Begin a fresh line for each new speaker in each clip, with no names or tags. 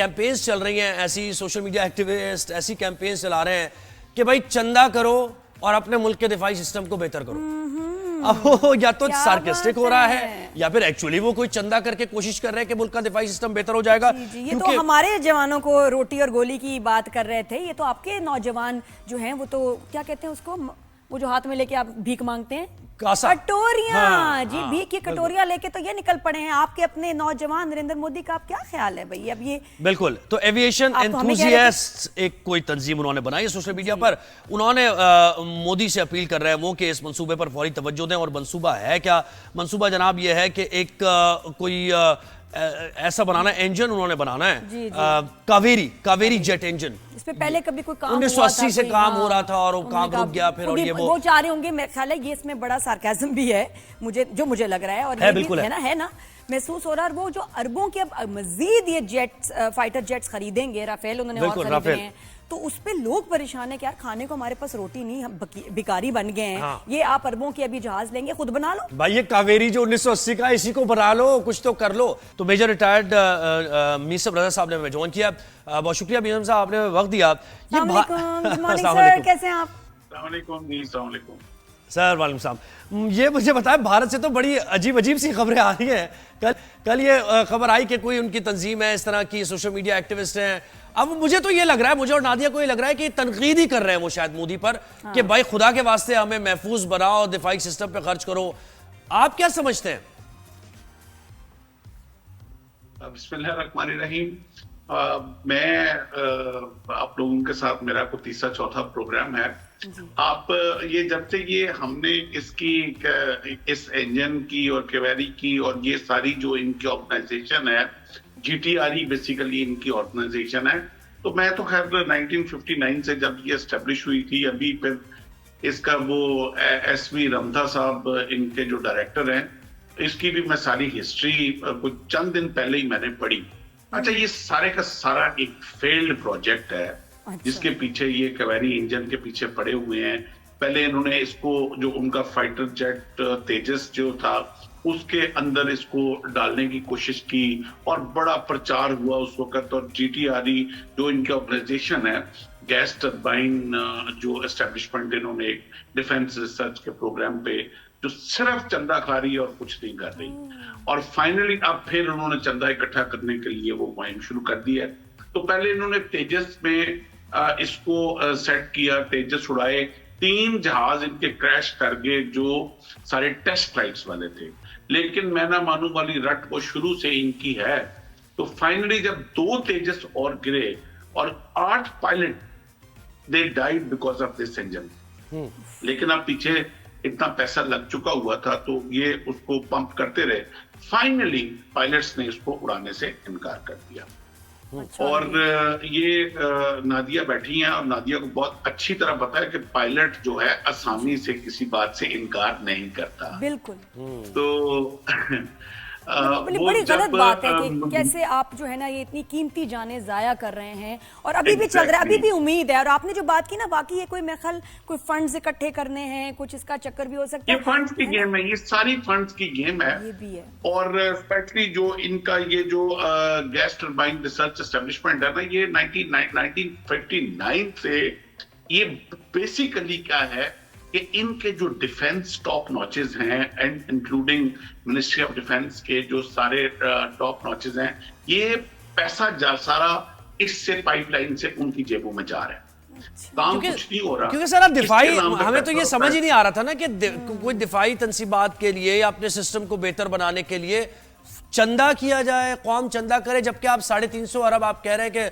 Campaigns चल रही हैं, ऐसी सोशल मीडिया एक्टिविस्ट ऐसी कैंपेन्स चला रहे हैं कि भाई चंदा करो और अपने मुल्क के दिफाई सिस्टम को बेहतर करो। अब वो या तो सार्केस्टिक हो रहा है या फिर एक्चुअली वो कोई चंदा करके कोशिश कर रहे हैं कि मुल्क का दिफाई सिस्टम बेहतर हो जाएगा।
जी, ये तो हमारे जवानों को रोटी और गोली की बात कर रहे थे, ये तो आपके नौजवान जो हैं वो तो क्या कहते हैं उसको, वो जो हाथ में लेके आप भीख मांगते हैं, कटोरियां।
हाँ,
जी भीख की कटोरियां लेके तो ये निकल पड़े हैं। आपके अपने नौजवान नरेंद्र मोदी का आप क्या ख्याल है भाई? अब ये
बिल्कुल, तो एविएशन एंथुसियास्ट एक कोई तंजीम उन्होंने बनाई है सोशल मीडिया पर। उन्होंने मोदी से अपील कर रहे हैं वो कि इस मंसूबे पर फौरी तवज्जो दें। और मंसूबा है क्या? मंसूबा जनाब ये है कि एक कोई ऐसा बनाना है, इंजन उन्होंने बनाना है, कावेरी जेट इंजन।
इस पे पहले कभी कोई काम
1980 से काम हो रहा था और वो काम रुक गया फिर। और ये वो
चाह रहे होंगे, मेरे ख्याल है ये इसमें बड़ा सार्केज्म भी है मुझे लग रहा है। और
है, बिल्कुल
है ना महसूस हो रहा है। वो जो अरबों के अब मजीद ये जेट्स, फाइटर जेट्स खरीदेंगे, राफेल उन्होंने और खरीदे हैं, तो उस पे लोग परेशान है कि यार खाने को हमारे पास रोटी नहीं, हम भिखारी बन गए हैं। हाँ। ये आप अरबों के अभी जहाज लेंगे, खुद बना लो
भाई। ये कावेरी जो 1980 का, इसी को बना लो, कुछ तो कर लो। तो मेजर रिटायर्ड मीसब रजा साहब ने हमें ज्वाइन किया। बहुत शुक्रिया मीसब साहब, आपने वक्त दिया।
कैसे हैं आप?
सर वालेकुम सलाम। ये मुझे बताया, भारत से तो बड़ी अजीब सी खबरें आ रही हैं। कल ये खबर आई कि कोई उनकी तंजीम है इस तरह की, सोशल मीडिया एक्टिविस्ट हैं। अब मुझे तो ये लग रहा है, मुझे और नादिया को ये लग रहा है कि तनकीद ही कर रहे हैं वो शायद मोदी पर। हाँ। कि भाई खुदा के वास्ते हमें महफूज बनाओ, दिफाई सिस्टम पे खर्च करो। आप क्या समझते हैं?
बिस्मिल्लाहिर्रहमानिर्रहीम। मैं आप लोगों के साथ मेरा को तीसरा चौथा प्रोग्राम है। आप ये जब से ये हमने इसकी इस इंजन की और कवेरी की और ये सारी जो इनकी ऑर्गेनाइजेशन है, GTRE बेसिकली इनकी ऑर्गेनाइजेशन है, तो मैं तो खैर 1959 से जब ये एस्टेब्लिश हुई थी, अभी फिर इसका वो SV रमथा साहब इनके जो डायरेक्टर हैं, इसकी भी मैं सारी हिस्ट्री कुछ चंद दिन पहले ही मैंने पढ़ी। अच्छा, ये सारे का सारा एक फेल्ड प्रोजेक्ट है। अच्छा। जिसके पीछे ये कवेरी इंजन के पीछे पड़े हुए हैं। पहले इन्होंने इसको जो उनका फाइटर जेट तेजस जो था उसके अंदर इसको डालने की कोशिश की और बड़ा प्रचार हुआ उस वक्त। और GTRE जो इनकी ऑर्गेनाइजेशन है, गैस टरबाइन जो एस्टेब्लिशमेंट इन्होंने एक डिफेंस रिसर्च के प्रोग्राम पे, जो सिर्फ चंदाकारी और कुछ नहीं कर रही। और फाइनली अब फिर उन्होंने चंदा इकट्ठा करने के लिए वो मुहिम शुरू कर दी है। तो पहले इन्होंने तेजस में इसको सेट किया, तेजस उड़ाए, 3 जहाज इनके क्रैश कर गए जो सारे टेस्ट फ्लाइट्स वाले थे। लेकिन मैं ना मानूं वाली रट वो शुरू से इनकी है। तो फाइनली जब 2 तेजस और गिरे और 8 pilot they died because of this engine. लेकिन अब पीछे इतना पैसा लग चुका हुआ था तो ये उसको पंप करते रहे। फाइनली पायलट्स ने इसको उड़ाने से इनकार कर दिया। अच्छा। और ये नादिया बैठी हैं और नादिया को बहुत अच्छी तरह पता है कि पायलट जो है आसानी से किसी बात से इनकार नहीं करता।
बिल्कुल।
तो
बड़ी गलत बात है कि कैसे आप जो है ना ये इतनी कीमती जाने जाया कर रहे हैं और अभी भी चल रहा है, अभी भी उम्मीद है। और आपने जो बात की ना, बाकी ये कोई मेरे ख्याल कोई फंड्स इकट्ठे करने हैं, कुछ इसका चक्कर भी हो सकता है।
ये फंड्स की गेम है, ये सारी फंड्स की गेम है।
ये भी है।
और स्पेशली जो इनका ये जो गैस टरबाइन रिसर्च एस्टेब्लिशमेंट है ना, ये 1959 से ये बेसिकली क्या है कि इनके जो डिफेंस टॉप नॉचेस हैं and including ministry of defence के जो सारे टॉप नॉचेस हैं, ये पैसा सारा इससे पाइपलाइन से उनकी जेबों में जा रहा है। काम कुछ नहीं हो रहा।
क्योंकि सर अब दिफाई, हमें तो ये समझ ही नहीं आ रहा था ना कि कोई दिफाई तंसीबात के लिए या अपने सिस्टम को बेहतर बनाने के लिए चंदा किया जाए, कौम चंदा करे, जबकि आप 350 अरब आप कह रहे हैं कि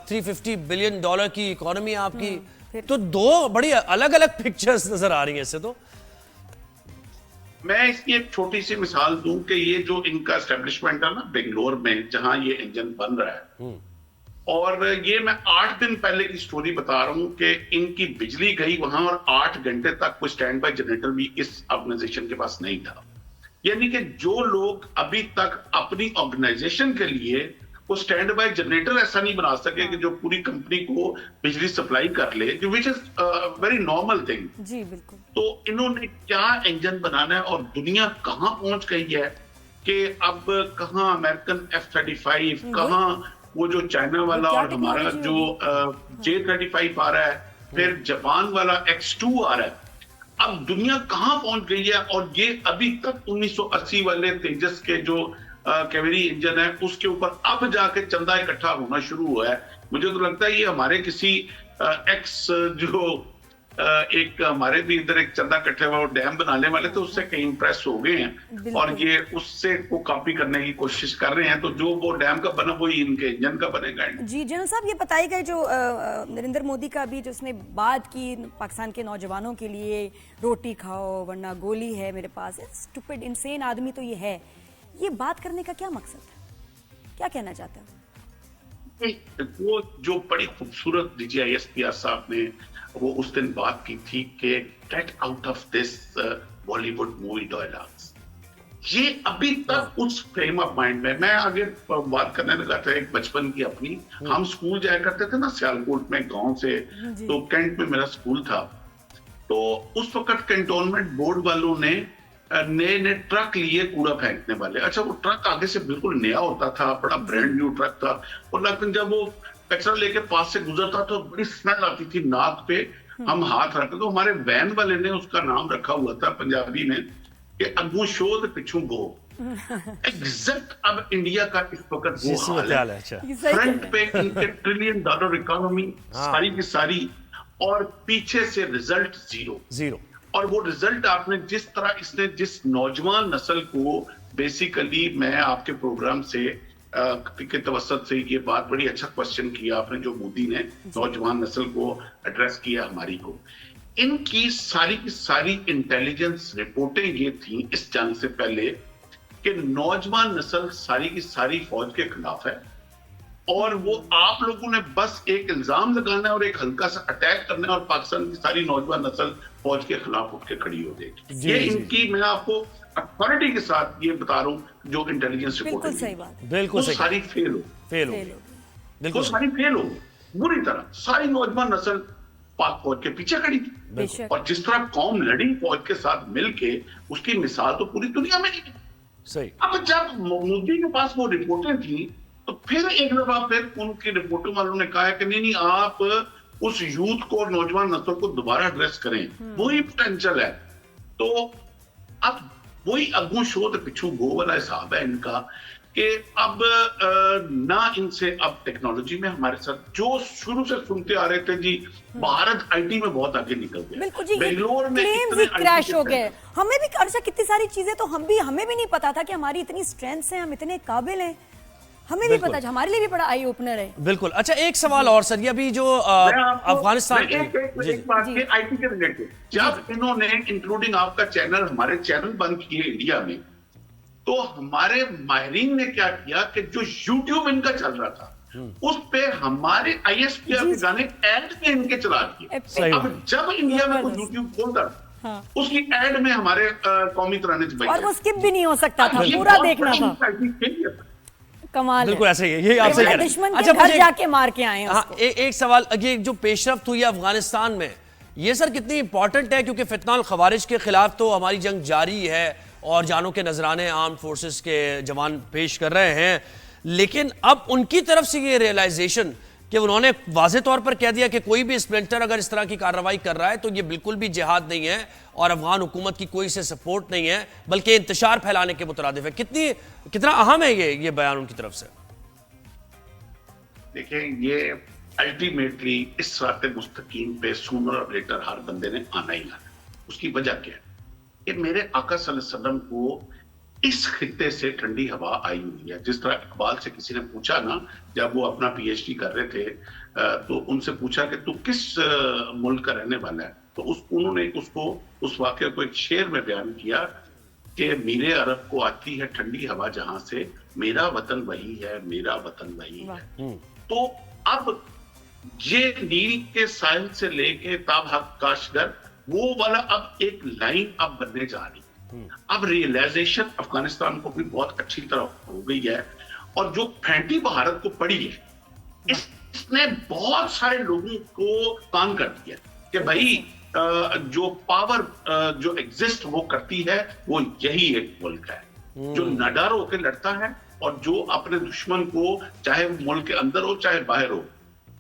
$350 बिलियन की इकोनॉमी आपकी। तो 2 बड़ी अलग अलग पिक्चर्स नजर आ रही हैं इससे। तो
मैं इसकी एक छोटी सी मिसाल दूं कि ये जो इनका एस्टेब्लिशमेंट है ना बेंगलोर में, जहां ये इंजन बन रहा है, और ये मैं 8 दिन पहले की स्टोरी बता रहा हूं कि इनकी बिजली गई वहां और 8 घंटे तक कोई स्टैंड बाय जनरेटर भी इस ऑर्गेनाइजेशन के पास नहीं था। यानी कि जो लोग अभी तक अपनी ऑर्गेनाइजेशन के लिए वो स्टैंड बाय जनरेटर ऐसा नहीं बना सके कि जो पूरी कंपनी को बिजली सप्लाई कर ले, जो which is very normal thing.
जी बिल्कुल।
तो इन्होंने क्या इंजन बनाना है और दुनिया कहां पहुंच गई है कि अब कहां अमेरिकन F-35, कहां वो जो चाइना वाला
क्या
और हमारा
technology
जो J35 आ रहा है, फिर जापान वाला X2 आ रहा है। अब दुनिया कहां पहुंच गई है, और ये अभी तक 1980 वाले तेजस के जो कैवेरी इंजन है उसके ऊपर अब जाके चंदा इकट्ठा होना शुरू हुआ है। मुझे तो लगता है ये हमारे किसी एक्स जो एक हमारे भी इधर एक चंदा इकट्ठे हुआ डैम बनाने वाले थे, उससे कहीं इंप्रेस हो गए हैं और ये उससे को कॉपी करने की कोशिश कर रहे हैं। तो जो वो डैम का बना वही इनके इंजन का बनेगा।
जी जनरल साहब, ये बताइएगा जो नरेंद्र मोदी का भी जो उसने बात की पाकिस्तान के नौजवानों के लिए, रोटी खाओ वरना गोली है मेरे पास, स्टूपिड इनसेन आदमी तो ये है, ये बात करने का क्या मकसद है, क्या कहना चाहते हैं?
वो जो बड़ी खूबसूरत DGISPR साहब ने वो उस दिन बात की थी कि get out of this Bollywood movie dialogues, ये अभी तक उस फ्रेम ऑफ माइंड में। मैं आगे बात करने लगा था एक बचपन की अपनी। हम स्कूल जाया करते थे ना सियालकोट में गांव से, तो कैंट में मेरा स्कूल था। तो उस वक्त कैंटोनमेंट बोर्ड वालों ने नए नए ट्रक लिए कूड़ा फेंकने वाले। अच्छा, वो ट्रक आगे से बिल्कुल नया होता था, बड़ा ब्रांड न्यू ट्रक था, और लेकिन जब वो कचरा लेके पास से गुजरता तो बड़ी स्मेल आती थी नाक पे। हम हाथ रखते तो हमारे वैन वाले ने उसका नाम रखा हुआ था पंजाबी में कि अगू शोध पिछू गो। एग्जैक्ट अब इंडिया का इस वक्त वो हाल है। फ्रंट पे इनके $1 ट्रिलियन इकोनॉमी सारी की सारी, और पीछे से रिजल्ट जीरो। और वो रिजल्ट आपने जिस तरह इसने जिस नौजवान नस्ल को, बेसिकली मैं आपके प्रोग्राम से के तवसत से ये बात बड़ी अच्छा क्वेश्चन किया आपने, जो मोदी ने नौजवान नस्ल को एड्रेस किया हमारी को, इनकी सारी की सारी इंटेलिजेंस रिपोर्टें ये थी इस जंग से पहले कि नौजवान नस्ल सारी की सारी फौज के खिलाफ है, और वो आप लोगों ने बस एक इल्जाम लगाना है और एक हल्का सा अटैक करना है और पाकिस्तान की सारी नौजवान नस्ल फौज के खिलाफ उठ के खड़ी हो जाएगी। ये इनकी, मैं आपको अथॉरिटी के साथ ये बता रहा हूं, जो इंटेलिजेंस रिपोर्ट
बिल्कुल सही बात,
बिल्कुल सही,
सारी फेल हो, बिल्कुल सारी फेल हो बुरी तरह। सारी नौजवान नस्ल पाक फौज के पीछे खड़ी थी, और जिस तरह कौम लड़ी फौज के साथ मिलके, उसकी मिसाल तो पूरी दुनिया में नहीं।
सही।
अब जब मोदी के पास वो रिपोर्टें थी, तो फिर एक दफा फिर उनकी रिपोर्टों वालों ने कहा कि नहीं आप उस यूथ को, नौजवान नस्ल को दोबारा एड्रेस करें, वही पोटेंशियल है। तो अब वही अगू शोध पिछू गो वाला हिसाब है इनका कि अब ना इनसे अब टेक्नोलॉजी में हमारे साथ जो शुरू से सुनते आ रहे थे जी, भारत IT में बहुत आगे निकल गया, बेंगलोर में
इतने क्रैश हो गए। हमें भी अच्छा कितनी सारी चीजें तो हमें भी नहीं पता था कि हमारी इतनी स्ट्रेंथ है, हम इतने काबिल हैं, हमें भी पता, हमारे लिए भी बड़ा आई ओपनर है।
बिल्कुल। अच्छा, एक सवाल और सर, ये अभी जो अफगानिस्तान
एक बात के IT के रिलेटेड, जब इन्होंने इंक्लूडिंग आपका चैनल, हमारे चैनल बंद किए इंडिया में, तो हमारे माहिरीन ने क्या किया कि जो YouTube इनका चल रहा था उस पे हमारे ISPR के गाने ऐड में इनके चला दिए। अब जब इंडिया में कोई YouTube खोलता उसकी ऐड में हमारे कौमी तराने,
और वो स्किप भी नहीं हो सकता था, पूरा देखना था। कमाल,
बिल्कुल ऐसे ही है, ये आपसे कह रहे हैं।
दुश्मन के घर जाके मार के आए हैं उसको।
एक सवाल, ये जो पेशरफ्त हुई है अफगानिस्तान में, ये सर कितनी इंपॉर्टेंट है? क्योंकि फितनाल खवारिज के खिलाफ तो हमारी जंग जारी है और जानों के नजराने आर्म फोर्सेस के जवान पेश कर रहे हैं, लेकिन अब उनकी तरफ से ये रियलाइजेशन कि उन्होंने वाज़े तौर पर कह दिया कि कोई भी स्प्लिंटर अगर इस तरह की कार्रवाई कर रहा है तो ये बिल्कुल भी जिहाद नहीं है और अफगान हुकूमत की कोई से सपोर्ट नहीं है, बल्कि इंतशार फैलाने के मुतरादिफ है। कितना अहम है ये बयान उनकी तरफ से? देखिए,
ये अल्टीमेटली इस रास्ते मुस्तकीम पे सूनर और लेटर हर बंदे ने आना ही आना। उसकी वजह क्या है कि मेरे आका सल्लल्लाहु अलैहि वसल्लम को इस खित्ते से ठंडी हवा आई हुई है। जिस तरह इकबाल से किसी ने पूछा ना, जब वो अपना PhD कर रहे थे, तो उनसे पूछा कि तू किस मुल्क का रहने वाला है, तो उन्होंने उसको उस वाक़े को एक शेर में बयान किया कि मीरे अरब को आती है ठंडी हवा जहां से, मेरा वतन वही है, मेरा वतन वही है। तो अब ये नील के साहिल से लेके ताबहक काशगर, वो वाला अब एक लाइन अब बनने जा रही है। अब रियलाइजेशन अफगानिस्तान को भी बहुत अच्छी तरह हो गई है, और जो फैंटी भारत को पड़ी है, इसने बहुत सारे लोगों को काम कर दिया कि भाई जो पावर जो एग्जिस्ट वो करती है, वो यही एक मुल्क है जो न डर होकर लड़ता है, और जो अपने दुश्मन को, चाहे वो मुल्क के अंदर हो चाहे बाहर हो,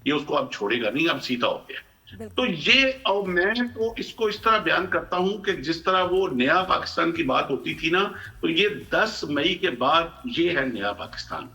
ये उसको अब छोड़ेगा नहीं, अब सीधा हो गया। तो ये, और मैं तो इसको इस तरह बयान करता हूं कि जिस तरह वो नया पाकिस्तान की बात होती थी ना, तो ये 10 मई के बाद ये है नया पाकिस्तान।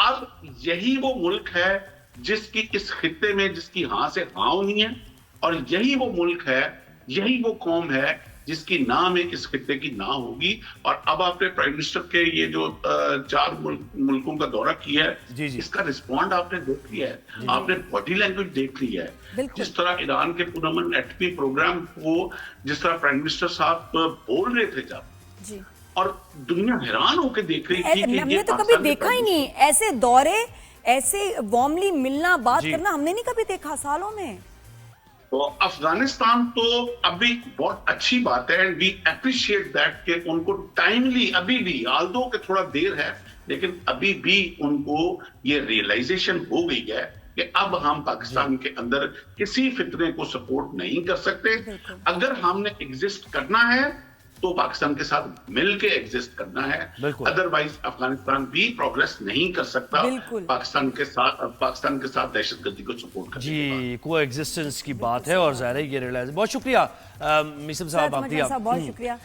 अब यही वो मुल्क है जिसकी इस खित्ते में जिसकी हां से हाँ होनी है, और यही वो मुल्क है, यही वो कौम है जिसकी ना में इस खित्ते की ना होगी। और अब आपने प्राइम मिनिस्टर के ये जो 4 मुल्कों का दौरा किया है, इसका रिस्पॉन्ड आपने देख लिया है, आपने बॉडी लैंग्वेज देख ली है। जिस तरह ईरान के पुरअमन एटमी प्रोग्राम को जिस तरह प्राइम मिनिस्टर साहब बोल रहे थे जब, और दुनिया हैरान होकर देख रही थी कि
हमने तो कभी देखा ही नहीं ऐसे दौरे, ऐसे वार्मली मिलना, बात करना हमने नहीं कभी देखा सालों में।
तो अफगानिस्तान तो अभी बहुत अच्छी बात है, एंड वी अप्रिशिएट दैट कि उनको टाइमली, अभी भी आल्दो के थोड़ा देर है, लेकिन अभी भी उनको ये रियलाइजेशन हो गई है कि अब हम पाकिस्तान के अंदर किसी फितने को सपोर्ट नहीं कर सकते। अगर हमने एग्जिस्ट करना है तो पाकिस्तान के साथ मिलके एग्जिस्ट करना है, अदरवाइज अफगानिस्तान भी प्रोग्रेस नहीं कर सकता पाकिस्तान के साथ दहशतगर्दी को सपोर्ट करने
जी, को एग्जिस्टेंस की बात है और ज़ाहिर है ये रियलाइज। बहुत शुक्रिया मीसम साहब,
बहुत शुक्रिया।